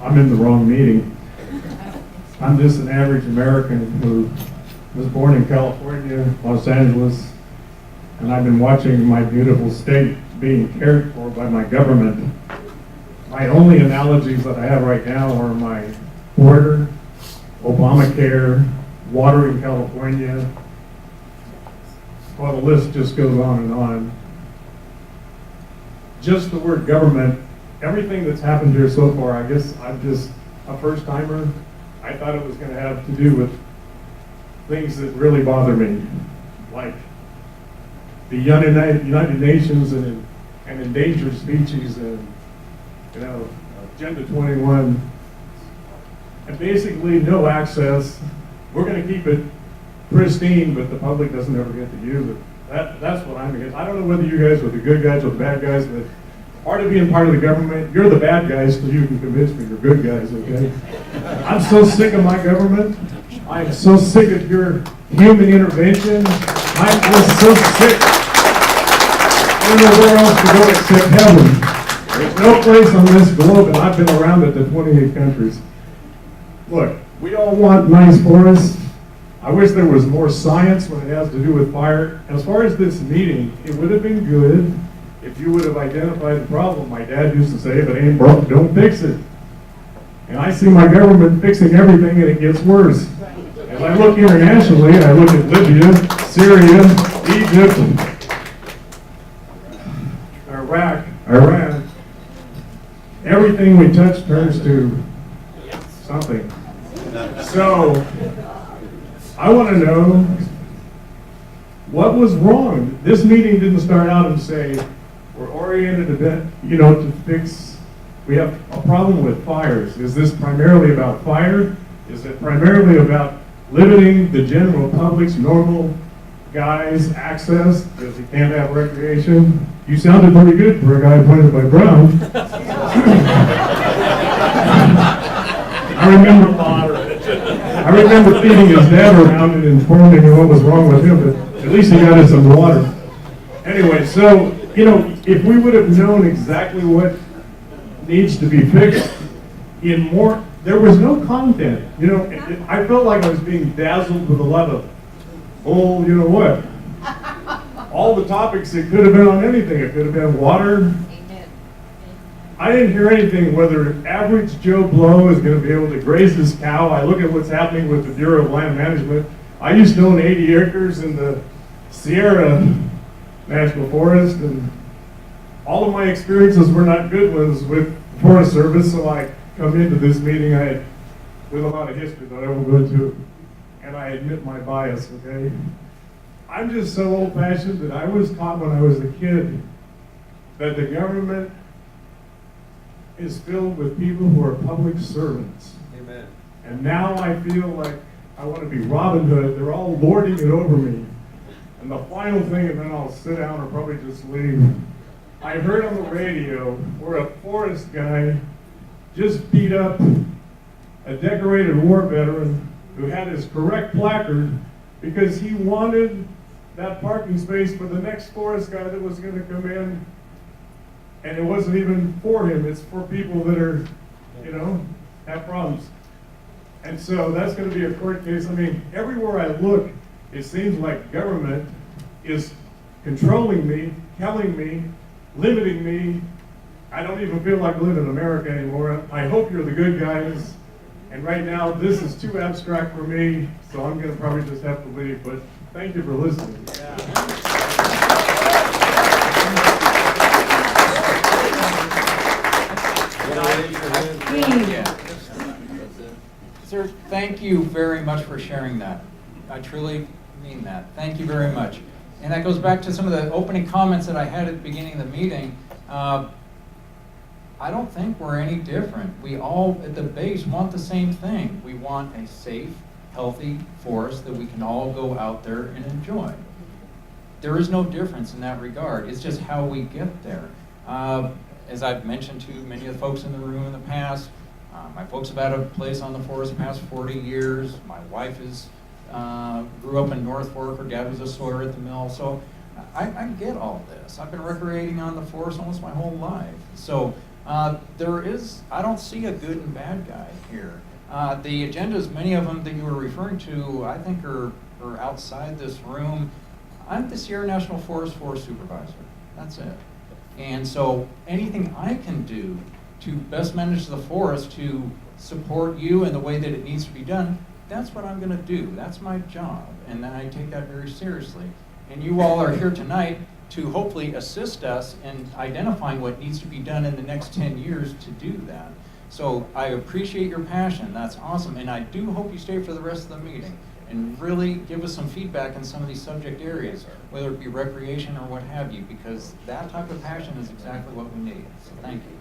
I'm in the wrong meeting. I'm just an average American who was born in California, Los Angeles, and I've been watching my beautiful state being cared for by my government. My only analogies that I have right now are my border, Obamacare, water in California. Well, the list just goes on and on. Just the word government, everything that's happened here so far, I guess I'm just a first timer. I thought it was going to have to do with things that really bother me, like the United Nations and endangered species and, Agenda 21, and basically no access. We're going to keep it pristine, but the public doesn't ever get to use it. That's what I'm against. I don't know whether you guys are the good guys or the bad guys, but part of being part of the government, you're the bad guys so you can convince me you're good guys, okay? I'm so sick of my government. I am so sick of your human intervention. I'm just so sick. I don't know where else to go except heaven. There's no place on this globe, and I've been around it to 28 countries. Look, we all want nice forests. I wish there was more science when it has to do with fire. As far as this meeting, it would have been good if you would have identified the problem. My dad used to say, if it ain't broke, don't fix it. And I see my government fixing everything, and it gets worse. As I look internationally, I look at Libya, Syria, Egypt, Iraq, Iran. Everything we touch turns to something. So, I want to know what was wrong. This meeting didn't start out and say, we're oriented to fix, we have a problem with fires. Is this primarily about fire? Is it primarily about limiting the general public's normal guys' access because he can't have recreation? You sounded pretty good for a guy appointed by Brown. I remember feeding his dad around and informing him what was wrong with him, but at least he got us some water. Anyway, so, if we would have known exactly what needs to be fixed there was no content. I felt like I was being dazzled with a lot of, what? All the topics, it could have been on anything. It could have been water. I didn't hear anything whether average Joe Blow is going to be able to graze his cow. I look at what's happening with the Bureau of Land Management. I used to own 80 acres in the Sierra National Forest, and all of my experiences were not good ones with the Forest Service, so I come into this meeting with a lot of history that I won't go into, and I admit my bias, okay? I'm just so old-fashioned that I was taught when I was a kid that the government is filled with people who are public servants. Amen. And now I feel like I want to be Robin Hood. They're all lording it over me. And the final thing, and then I'll sit down or probably just leave. I heard on the radio where a forest guy just beat up a decorated war veteran who had his correct placard because he wanted that parking space for the next forest guy that was going to come in. And it wasn't even for him, it's for people that are, have problems. And so that's going to be a court case. I mean, everywhere I look, it seems like government is controlling me, telling me, limiting me. I don't even feel like living in America anymore. I hope you're the good guys. And right now, this is too abstract for me, so I'm going to probably just have to leave. But thank you for listening. Sir, thank you very much for sharing that. I truly mean that. Thank you very much. And that goes back to some of the opening comments that I had at the beginning of the meeting. I don't think we're any different. We all, at the base, want the same thing. We want a safe, healthy forest that we can all go out there and enjoy. There is no difference in that regard. It's just how we get there. As I've mentioned to many of the folks in the room in the past, my folks have had a place on the forest the past 40 years. My wife grew up in North Fork. Her dad was a sawyer at the mill. So I get all this. I've been recreating on the forest almost my whole life. So I don't see a good and bad guy here. The agendas, many of them that you were referring to, I think are outside this room. I'm the Sierra National Forest Supervisor. That's it. And so anything I can do to best manage the forest, to support you in the way that it needs to be done, that's what I'm going to do. That's my job, and I take that very seriously. And you all are here tonight to hopefully assist us in identifying what needs to be done in the next 10 years to do that. So I appreciate your passion. That's awesome. And I do hope you stay for the rest of the meeting and really give us some feedback in some of these subject areas, whether it be recreation or what have you, because that type of passion is exactly what we need. So thank you.